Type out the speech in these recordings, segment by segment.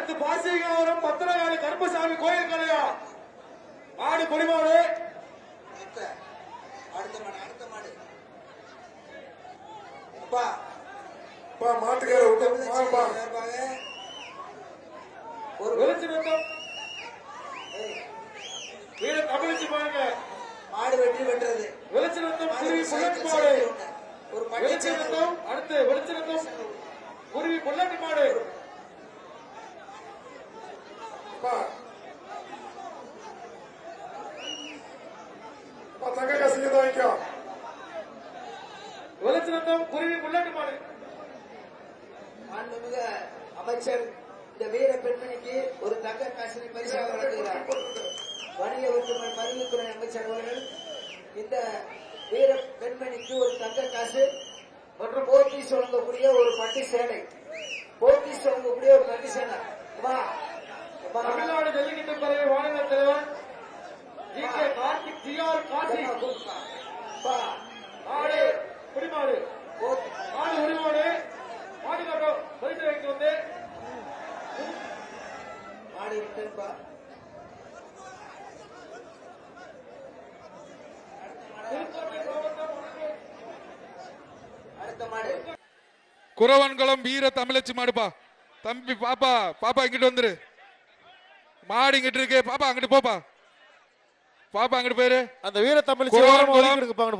அடுத்து பாசிகாவரம் பத்திரகாளி கருப்பசாமி கோயில் கலையா மாடு பொடிமாடு. அடுத்த மாடு மாட்டுக்கார ஒரு வெளிச்சு நிறுத்தம் வீர தமிழிச்சு பாருங்க. மாடு வெற்றி பெற்றது. வெளிச்சு நிறுத்தம் குருவி புல்லட் மாடு. ஒரு வெளிச்சு நிறுத்தம் அடுத்து வெளிச்சு நிறுத்தம் குருவி புல்லட் மாடு. தங்க கசிங்க வாங்கிக்கோ. வெளிச்சு நிறுத்தம் குருவி புல்லட் மாடு. மாண்புமிகு அமைச்சர் இந்த வீர பெண்மணிக்கு ஒரு தங்க காசினை பரிசாக வழங்குகிறார். வணிக ஒற்றுமை மருந்துத்துறை அமைச்சர் அவர்கள் இந்த வீர பெண்மணிக்கு ஒரு தங்க காசு மற்றும் போத்தீஸ் வழங்கக்கூடிய ஒரு பட்டு சேலை, போத்தீஸ் வழங்கக்கூடிய ஒரு பட்டு சேலை. தமிழ்நாடு ஜல்லிக்கட்டு பறவை மாநில தலைவர் கார்த்திக் ஜிஆர் காசி மாடு குடிமாடு மாடு உரிமாடு பாதுகாட்டம் பரிசு வைத்து வந்து மாடு விட்டன்பா. அடுத்த மாடு குறவன்குளம் வீர தமிழச்சி மாடுப்பா. தம்பி பாப்பா பாப்பா இங்கிட்டு வந்துரு. மாடு இங்கிட்டு இருக்கு பாப்பா, அங்கிட்டு போப்பா. பாப்பா அங்கிட்டு போயிரு. அந்த வீர தமிழச்சி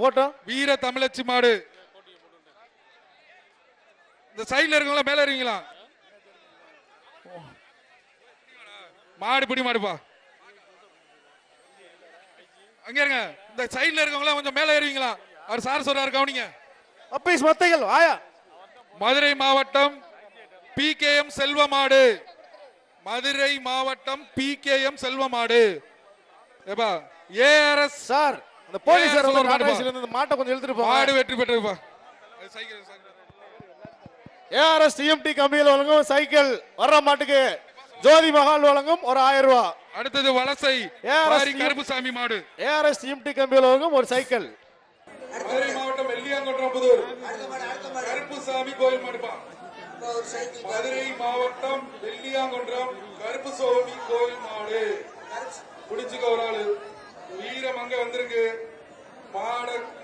போட்டோம். வீர தமிழச்சி மாடு இந்த சைடுல இருக்கவங்களா மேல இருக்கீங்களா? மாடு பிடி மாடுப்பா. அங்க இருங்க. இந்த சைடுல இருக்கவங்களா கொஞ்சம் மேல ஏறுவீங்களா? அவர் சார் சொல்றாரு கவனிங்க. அப்பீஸ் மத்தைகள் ஆயா. மதுரை மாவட்டம் PKM செல்வமாடு. மதுரை மாவட்டம் PKM செல்வமாடு. ஏப்பா ARS சார் அந்த போலீசார் வந்து காட்ரேஜ்ல இருந்து மாட்டை கொஞ்சம் இழுத்துட்டு போங்க. மாடு வெற்றி பெற்றதுப்பா. சைக்கிள் ARS TMT கம்பியில் வழங்கும் சைக்கிள் வர்ற மாட்டுக்கு ஜோதி மகால் வழங்கும் ஒரு 1000 ரூபாய். அடுத்தது வலசை கருப்புசாமி மாடு. ARS TMT கம்பியில் வழங்கும் ஒரு சைக்கிள். மதுரை மாவட்டம் வெள்ளியாங்கொன்றம் புதூர் கருப்புசாமி கோயில் மாடுப்பா. மதுரை மாவட்டம் வெள்ளியாங்கொன்றம் கருப்புசாமி கோயில் மாடு. புடிச்சுக்க ஒரு ஆளு. வீரம் அங்க வந்திருக்கு.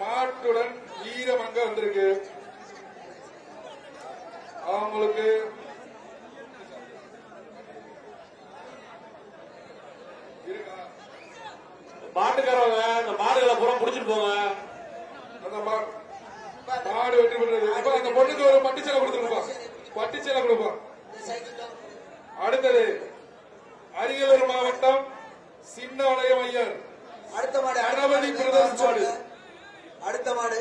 மாட்டுடன் வீரம் அங்க வந்திருக்கு. அவங்களுக்கு மாட்டுக்காரவங்க அந்த மாடுகளை பூரா புடிச்சிட்டு போங்க. அந்த மாடு வெற்றி பெற்றது. அந்த பொண்ணுக்கு ஒரு பட்டுச்சேலை கொடுத்துருப்பா. பட்டுச்சேலை கொடுப்பா. அடுத்தது அரியலூர் மாவட்டம் சின்ன வளையம் ஐயர் அடுத்த மாடு கணபதி பிரதேஷ் மாடு. அடுத்த மாடு